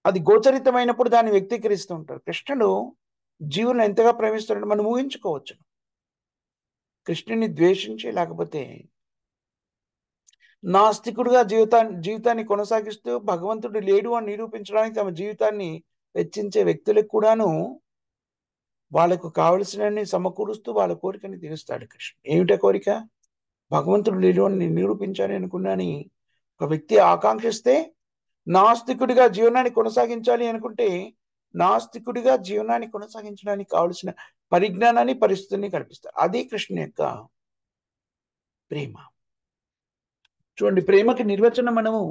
అది గోచరితమైనప్పుడు దాన్ని వ్యక్తీకరిస్తూ ఉంటారు. కృష్ణుడు జీవులను ఎంతగా ప్రేమిస్తున్నాడో మనం ఊహించుకోవచ్చు. కృష్ణుని ద్వేషించి లేకపోతే నాస్తికుడుగా జీవితాన్ని కొనసాగిస్తూ భగవంతుడు లేడు అని నిరూపించడానికి తమ జీవితాన్ని వెచ్చించే వ్యక్తులకు కూడాను వాళ్ళకు కావలసినన్ని సమకూరుస్తూ వాళ్ళ కోరికని తీరుస్తాడు కృష్ణుడు. ఏమిటా కోరిక? భగవంతుడు లేడు అని నేను నిరూపించాలి అనుకున్నాని ఒక వ్యక్తి ఆకాంక్షిస్తే నాస్తికుడిగా జీవనాన్ని కొనసాగించాలి అనుకుంటే నాస్తికుడిగా జీవనాన్ని కొనసాగించడానికి కావలసిన పరిజ్ఞానాన్ని పరిస్థితిని కల్పిస్తారు. అది కృష్ణుని యొక్క ప్రేమ. చూడండి, ప్రేమకి నిర్వచనం మనము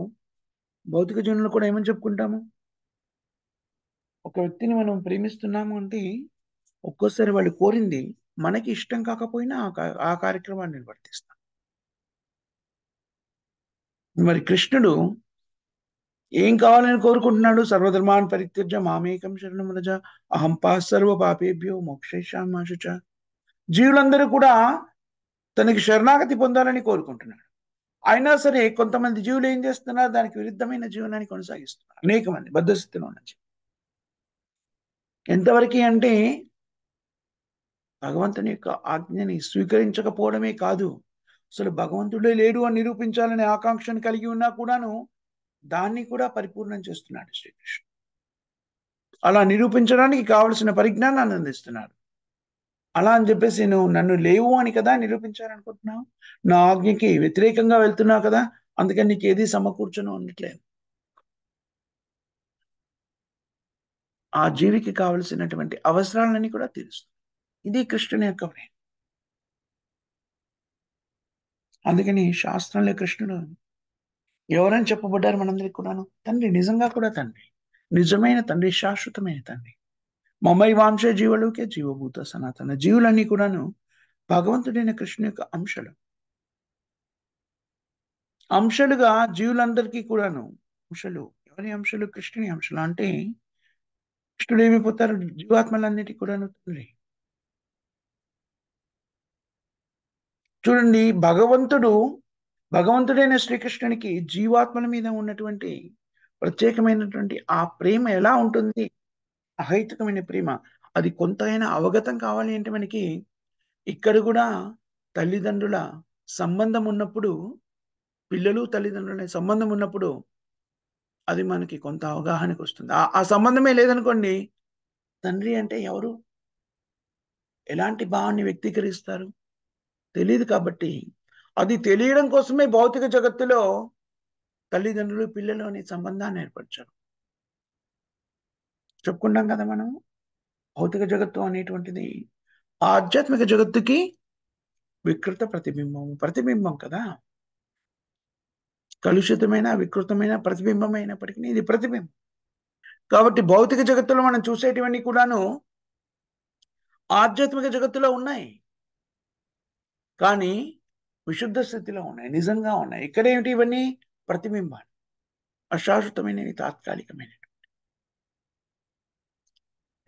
భౌతిక జీవనంలో కూడా ఏమని చెప్పుకుంటాము? ఒక వ్యక్తిని మనం ప్రేమిస్తున్నాము అంటే ఒక్కోసారి వాళ్ళు కోరింది మనకి ఇష్టం కాకపోయినా ఆ కార్యక్రమాన్ని నిర్వర్తిస్తాం. మరి కృష్ణుడు ఏం కావాలని కోరుకుంటున్నాడు? సర్వధర్మాన్ పరిత్యజ్య మామేకం శరణం వ్రజ అహం సర్వ పాపేభ్యో మోక్షయిష్యామి శుచ. జీవులందరూ కూడా తనకి శరణాగతి పొందాలని కోరుకుంటున్నాడు. అయినా సరే కొంతమంది జీవులు ఏం చేస్తున్నారు? దానికి విరుద్ధమైన జీవనాన్ని కొనసాగిస్తున్నారు. అనేక మంది బద్ధస్థితిలో ఉన్న జీవులు. ఎంతవరకు అంటే భగవంతుని యొక్క ఆజ్ఞని స్వీకరించకపోవడమే కాదు, అసలు భగవంతుడే లేడు అని నిరూపించాలనే ఆకాంక్షను కలిగి ఉన్నా కూడాను దాన్ని కూడా పరిపూర్ణం చేస్తున్నాడు శ్రీకృష్ణుడు. అలా నిరూపించడానికి కావలసిన పరిజ్ఞానాన్ని అందిస్తున్నాడు. అలా అని చెప్పేసి నువ్వు నన్ను లేవు అని కదా నిరూపించాలనుకుంటున్నావు, నా ఆజ్ఞకి వ్యతిరేకంగా వెళ్తున్నావు కదా, అందుకని నీకు ఏది సమకూర్చను అనట్లేదు. ఆ జీవికి కావలసినటువంటి అవసరాలన్నీ కూడా తీరుస్తుంది. ఇది కృష్ణుని యొక్క ప్రేమ. అందుకని శాస్త్రంలో కృష్ణుడు ఎవరని చెప్పబడ్డారు మనందరికి కూడాను? తండ్రి. నిజంగా కూడా తండ్రి. నిజమైన తండ్రి, శాశ్వతమైన తండ్రి. మమై వాంశ జీవలోకే జీవభూత సనాతన. జీవులన్నీ కూడాను భగవంతుడైన కృష్ణుని యొక్క అంశలు. అంశలుగా జీవులందరికీ కూడాను అంశలు. ఎవరి అంశలు? కృష్ణుని అంశలు. అంటే కృష్ణుడు ఏమైపోతారు? జీవాత్మలన్నిటికీ కూడాను తండ్రి. చూడండి, భగవంతుడైన శ్రీకృష్ణునికి జీవాత్మల మీద ఉన్నటువంటి ప్రత్యేకమైనటువంటి ఆ ప్రేమ ఎలా ఉంటుంది? అహైతుకమైన ప్రేమ. అది కొంతైనా అవగతం కావాలి అంటే మనకి ఇక్కడ కూడా తల్లిదండ్రుల సంబంధం ఉన్నప్పుడు, పిల్లలు తల్లిదండ్రుల సంబంధం ఉన్నప్పుడు అది మనకి కొంత అవగాహనకు వస్తుంది. ఆ సంబంధమే లేదనుకోండి, తండ్రి అంటే ఎవరు? ఎలాంటి భావాన్ని వ్యక్తీకరిస్తారు? తెలీదు. కాబట్టి అది తెలియడం కోసమే భౌతిక జగత్తులో తల్లిదండ్రులు, పిల్లలు అనే సంబంధాన్ని ఏర్పరిచారు. చెప్పుకుంటాం కదా మనం. భౌతిక జగత్తు అనేటువంటిది ఆధ్యాత్మిక జగత్తుకి వికృత ప్రతిబింబం. ప్రతిబింబం కదా! కలుషితమైన, వికృతమైన ప్రతిబింబం అయినప్పటికిని ఇది ప్రతిబింబం. కాబట్టి భౌతిక జగత్తులో మనం చూసేటివన్నీ కూడాను ఆధ్యాత్మిక జగత్తులో ఉన్నాయి. కానీ విశుద్ధ స్థితిలో ఉన్నాయి. నిజంగా ఉన్నాయి. ఇక్కడేమిటి ఇవన్నీ? ప్రతిబింబాలు. అశాశ్వతమైనవి, తాత్కాలికమైనవి.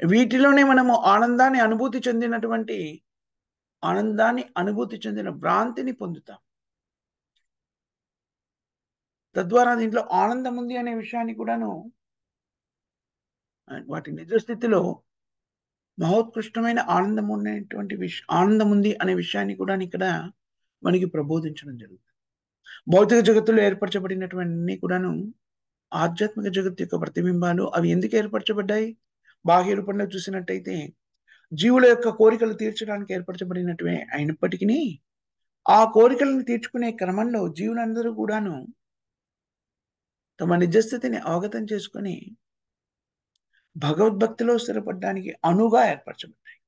వీటిలోనే మనము ఆనందాన్ని అనుభూతి చెందిన భ్రాంతిని పొందుతాం. తద్వారా దీంట్లో ఆనందం ఉంది అనే విషయాన్ని కూడాను వాటి నిజ స్థితిలో మహోత్కృష్టమైన ఆనందం ఉంది అనే విషయాన్ని కూడా ఇక్కడ మనకి ప్రబోధించడం జరుగుతుంది. భౌతిక జగత్తులో ఏర్పరచబడినటువన్నీ కూడాను ఆధ్యాత్మిక జగత్తు యొక్క ప్రతిబింబాలు. అవి ఎందుకు ఏర్పరచబడ్డాయి? బాహ్య రూపంలో చూసినట్టయితే జీవుల యొక్క కోరికలు తీర్చడానికి ఏర్పరచబడినటివే అయినప్పటికీ ఆ కోరికలను తీర్చుకునే క్రమంలో జీవులందరూ కూడాను తమ నిజస్థితిని అవగతం చేసుకొని భగవద్భక్తిలో స్థిరపడడానికి అనువుగా ఏర్పరచబడ్డాయి.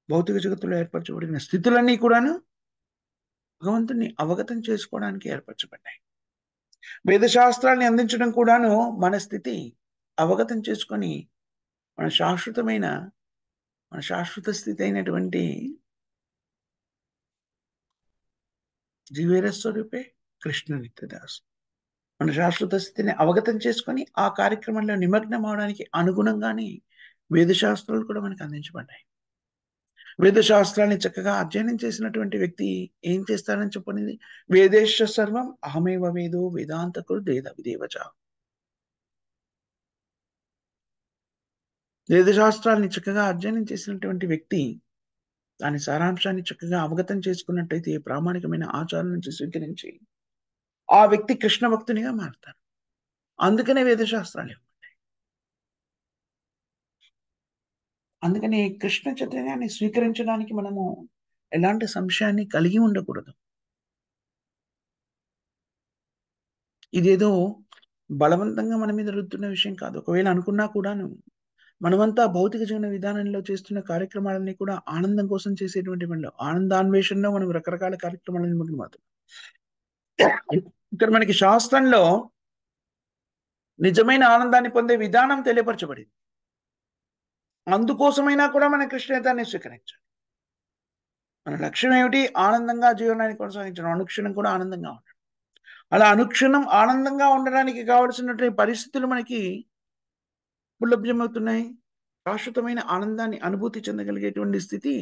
భౌతిక జగత్తులో ఏర్పరచబడిన స్థితులన్నీ కూడాను భగవంతుని అవగతం చేసుకోవడానికి ఏర్పరచబడ్డాయి. వేదశాస్త్రాన్ని అందించడం కూడాను మన స్థితి అవగతం చేసుకొని మన శాశ్వత స్థితి అయినటువంటి జీవేర స్వరూపే కృష్ణ నిత్యదాస్. మన శాశ్వత స్థితిని అవగతం చేసుకొని ఆ కార్యక్రమంలో నిమగ్నం అవడానికి అనుగుణంగానే వేదశాస్త్రాలు కూడా మనకు అందించబడ్డాయి. వేదశాస్త్రాన్ని చక్కగా అధ్యయనం చేసినటువంటి వ్యక్తి ఏం చేస్తారని చెప్పనిది? వేదేశ సర్వం అహమేవ వేదో వేదాంతకులు విదేవచ. వేదశాస్త్రాన్ని చక్కగా అధ్యయనం చేసినటువంటి వ్యక్తి దాని సారాంశాన్ని చక్కగా అవగతం చేసుకున్నట్టయితే ప్రామాణికమైన ఆచారం నుంచి స్వీకరించి ఆ వ్యక్తి కృష్ణ భక్తునిగా మారుతారు. అందుకనే వేదశాస్త్రాలు. అందుకని కృష్ణ చైతన్యాన్ని స్వీకరించడానికి మనము ఎలాంటి సంశయాన్ని కలిగి ఉండకూడదు. ఇదేదో బలవంతంగా మన మీద రుద్దుతున్న విషయం కాదు. ఒకవేళ అనుకున్నా కూడాను మనమంతా భౌతిక జీవన విధానంలో చేస్తున్న కార్యక్రమాలన్నీ కూడా ఆనందం కోసం చేసేటువంటి పనులు. ఆనందాన్వేషణలో మనం రకరకాల కార్యక్రమాలను నిమగ్నమవుతాం. ఇక్కడ మనకి శాస్త్రంలో నిజమైన ఆనందాన్ని పొందే విధానం తెలియపరచబడింది. అందుకోసమైనా కూడా మన కృష్ణ చైతన్యాన్ని స్వీకరించాలి. మన లక్ష్యం ఏమిటి? ఆనందంగా జీవనాన్ని కొనసాగించడం. అనుక్షణం కూడా ఆనందంగా ఉండడం. అలా అనుక్షణం ఆనందంగా ఉండడానికి కావలసినటువంటి పరిస్థితులు మనకి ఎప్పుడు లభ్యమవుతున్నాయి? శాశ్వతమైన ఆనందాన్ని అనుభూతి చెందగలిగేటువంటి స్థితి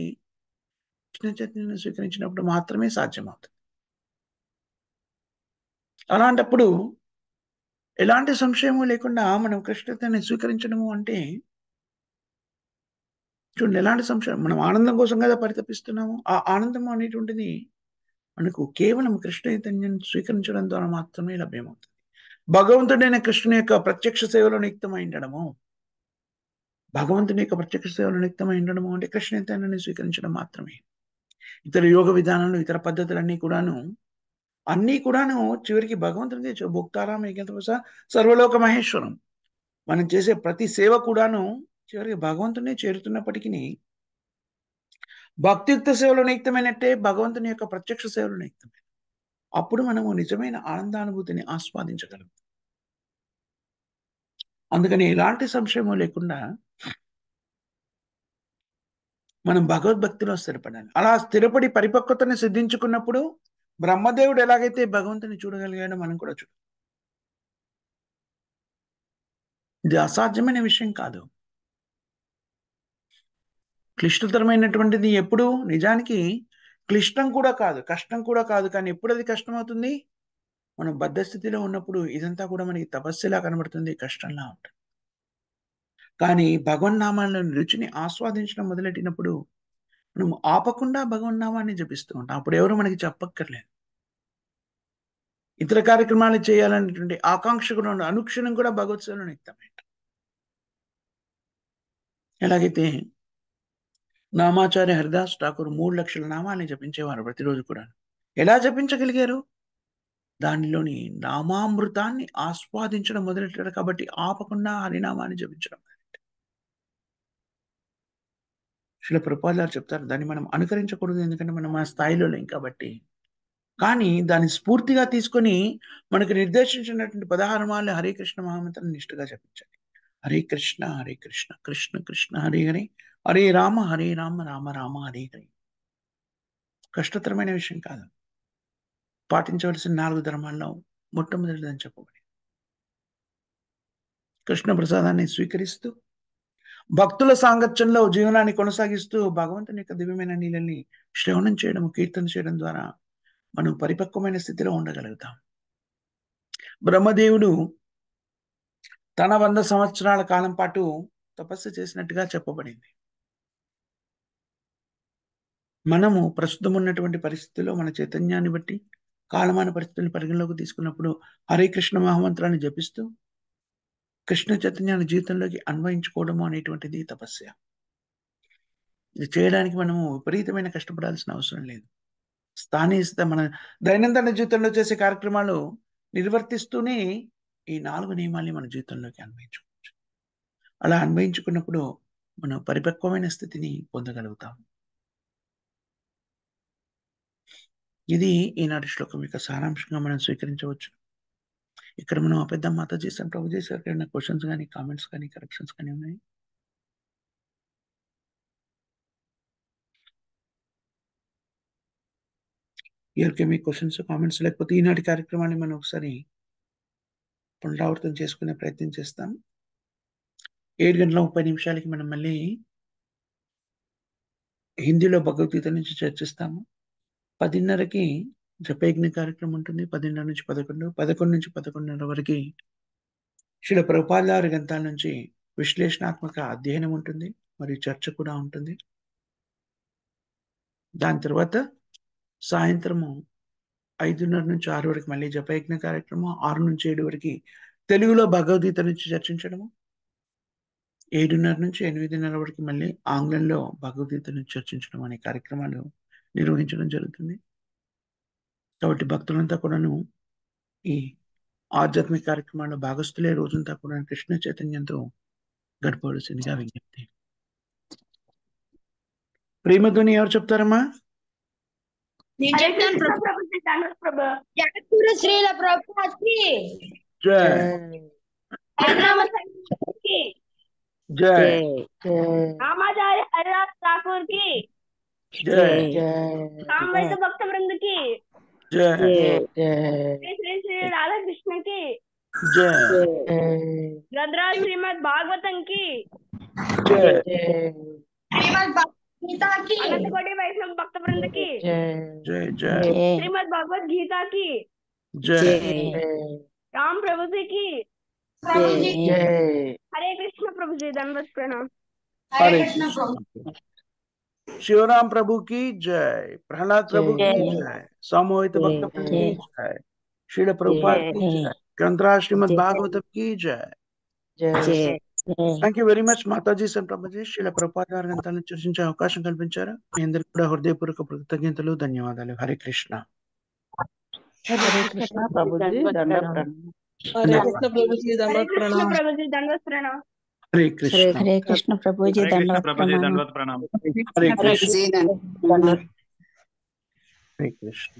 కృష్ణ చైతన్యాన్ని స్వీకరించినప్పుడు మాత్రమే సాధ్యమవుతుంది. అలాంటప్పుడు ఎలాంటి సంశయము లేకుండా మనం కృష్ణ చైతన్యాన్ని స్వీకరించడము అంటే చూడండి, ఎలాంటి సంశయం, మనం ఆనందం కోసం కదా పరితపిస్తున్నాము. ఆ ఆనందం అనేటువంటిది మనకు కేవలం కృష్ణ చైతన్యాన్ని స్వీకరించడం ద్వారా మాత్రమే లభ్యమవుతుంది. భగవంతుడైన కృష్ణుని యొక్క ప్రత్యక్ష సేవలో నియుక్తమై ఉండడము, అంటే కృష్ణ చైతన్యాన్ని స్వీకరించడం మాత్రమే. ఇతర యోగ విధానాలు, ఇతర పద్ధతులన్నీ కూడాను చివరికి భగవంతుడికి భోక్తారాం ఏకైక సర్వలోక మహేశ్వరం. మనం చేసే ప్రతి సేవ కూడాను చివరికి భగవంతుడిని చేరుతున్నప్పటికీ భక్తియుక్త సేవలో నియుక్తమైనట్టే భగవంతుని యొక్క ప్రత్యక్ష సేవలో నియుక్తమైన అప్పుడు మనము నిజమైన ఆనందానుభూతిని ఆస్వాదించగలం. అందుకని ఎలాంటి సంశయము లేకుండా మనం భగవద్భక్తిలో స్థిరపడాలి. అలా స్థిరపడి పరిపక్వతని సిద్ధించుకున్నప్పుడు బ్రహ్మదేవుడు ఎలాగైతే భగవంతుని చూడగలిగాడో మనం కూడా ఇది అసాధ్యమైన విషయం కాదు. క్లిష్టతరమైనటువంటిది ఎప్పుడు నిజానికి క్లిష్టం కూడా కాదు, కష్టం కూడా కాదు. కానీ ఎప్పుడు అది కష్టమవుతుంది? మనం బద్ధస్థితిలో ఉన్నప్పుడు ఇదంతా కూడా మనకి తపస్సులా కనబడుతుంది, కష్టంలా ఉంటుంది. కానీ భగవన్నామాలను రుచిని ఆస్వాదించడం మొదలెట్టినప్పుడు మనం ఆపకుండా భగవన్నామాన్ని జపిస్తూ ఉంటాం. అప్పుడు ఎవరు మనకి చెప్పక్కర్లేదు. ఇతర కార్యక్రమాలు చేయాలనేటువంటి ఆకాంక్ష కూడా ఉండదు. అనుక్షణం కూడా భగవత్ సేవలో నియుక్తమై ఉంటాం. ఎలాగైతే నామాచార్య హరిదాస్ ఠాకూర్ 3 లక్షల నామాల్ని జపించేవారు ప్రతిరోజు కూడా. ఎలా జపించగలిగారు? దానిలోని నామామృతాన్ని ఆస్వాదించడం మొదలెట్టాడు. కాబట్టి ఆపకుండా హరినామాన్ని జపించడం. శిల ప్రభుపాదుల వారు చెప్తారు. దాన్ని మనం అనుకరించకూడదు. ఎందుకంటే మనం ఆ స్థాయిలో లేం కాబట్టి. కానీ దాన్ని స్ఫూర్తిగా తీసుకొని మనకు నిర్దేశించినటువంటి 16 మార్లు హరే కృష్ణ మహామంత్రాన్ని నిష్ఠగా జపించాలి. హరే కృష్ణ, హరే కృష్ణ, కృష్ణ కృష్ణ హరే హరే, హరే రామ, హరే రామ, రామ రామ హరే హరే. కష్టతరమైన విషయం కాదు. పాటించవలసిన 4 ధర్మాల్లో మొట్టమొదటిదని చెప్పబడింది. కృష్ణ ప్రసాదాన్ని స్వీకరిస్తూ, భక్తుల సాంగత్యంలో జీవనాన్ని కొనసాగిస్తూ, భగవంతుని యొక్క దివ్యమైన నీళ్ళని శ్రవణం చేయడం, కీర్తన చేయడం ద్వారా మనం పరిపక్వమైన స్థితిలో ఉండగలుగుతాం. బ్రహ్మదేవుడు తన 100 సంవత్సరాల కాలం పాటు తపస్సు చేసినట్టుగా చెప్పబడింది. మనము ప్రస్తుతం ఉన్నటువంటి పరిస్థితిలో మన చైతన్యాన్ని బట్టి కాలమాన పరిస్థితులను పరిగణలోకి తీసుకున్నప్పుడు హరే కృష్ణ మహామంత్రాన్ని జపిస్తూ కృష్ణ చైతన్యాన్ని జీవితంలోకి అన్వయించుకోవడము అనేటువంటిది తపస్య. ఇది చేయడానికి మనము విపరీతమైన కష్టపడాల్సిన అవసరం లేదు. స్థానిక మన దైనందిన జీవితంలో చేసే కార్యక్రమాలు నిర్వర్తిస్తూనే ఈ 4 నియమాల్ని మన జీవితంలోకి అన్వయించుకోవచ్చు. అలా అన్వయించుకున్నప్పుడు మనం పరిపక్వమైన స్థితిని పొందగలుగుతాం. ఇది ఈనాటి శ్లోకం యొక్క సారాంశంగా మనం స్వీకరించవచ్చు. ఇక్కడ మనం ఆపేద్దాం. మాతాజీ సార్, ప్రభుజీ సార్ ఏమైనా క్వశ్చన్స్ కానీ, కామెంట్స్ కానీ, కరెక్షన్స్ కానీ ఉన్నాయి? ఎవరికి మీ క్వశ్చన్స్, కామెంట్స్ లేకపోతే ఈనాటి కార్యక్రమాన్ని మనం ఒకసారి పునరావృతం చేసుకునే ప్రయత్నం చేస్తాం. 7:30 మనం మళ్ళీ హిందీలో భగవద్గీత నుంచి చర్చిస్తాము. 10:30కి జపయజ్ఞ కార్యక్రమం ఉంటుంది. 10:30 నుంచి 11, 11 నుంచి 11:30 వరకు శ్రీల ప్రభుపాదుల వారి గ్రంథాల నుంచి విశ్లేషణాత్మక అధ్యయనం ఉంటుంది మరియు చర్చ కూడా ఉంటుంది. దాని తర్వాత సాయంత్రము 5:30 నుంచి 6 వరకు మళ్ళీ జపయజ్ఞ కార్యక్రమం, 6 నుంచి 7 వరకు తెలుగులో భగవద్గీత నుంచి చర్చించడము, 7:30 నుంచి 8:30 వరకు మళ్ళీ ఆంగ్లంలో భగవద్గీత నుంచి చర్చించడం అనే కార్యక్రమాలు నిర్వహించడం జరుగుతుంది. కాబట్టి భక్తులంతా కూడాను ఈ ఆధ్యాత్మిక కార్యక్రమాల్లో భాగస్థులే రోజంతా కూడా కృష్ణ చైతన్యంతో గడపవలసిందిగా విజ్ఞప్తి. ప్రేమధ్వని ఎవరు చెప్తారమ్మా? శ్రీల ప్రభుపాద్కి జై జై రామాచార్య హరిదాస్ ఠాకూర్ కి జై సాంబైత భక్త బృంద కి జై శ్రీ శ్రీ రాధాకృష్ణ కి జై గ్రంథరాజ్ శ్రీమద్ భాగవతం కి జై శ్రీమద్ భగవద్గీత కి అనంతకోటి వైష్ణవ భక్త బృంద కి జై జై శ్రీమద్ భగవద్గీత కి జై राम प्रभु जी की हरे कृष्ण प्रभु जी दंडवत प्रणाम। हरे कृष्ण। शिवराम प्रभु की जय, प्रहलाद प्रभु की जय, सामूहिक भक्त प्रभु की जय, श्रील प्रभुपाद की जय, ग्रंथराज श्रीमद् भागवतम की जय। Thank you very much Mataji sir, Prabhuji. Srila Prabhupada గారి గ్రంథాలను చర్చించే అవకాశం కల్పించారు. మీ అందరికీ కూడా హృదయపూర్వక కృతజ్ఞతలు, ధన్యవాదాలు. హరే కృష్ణ. हरे कृष्ण प्रभु जी दंडवत प्रणाम। हरे कृष्ण प्रभु जी दंडवत प्रणाम। प्रभु जी दंडवत प्रणाम। हरे कृष्ण। हरे कृष्ण प्रभु जी दंडवत प्रणाम। हरे कृष्ण। हरे कृष्ण।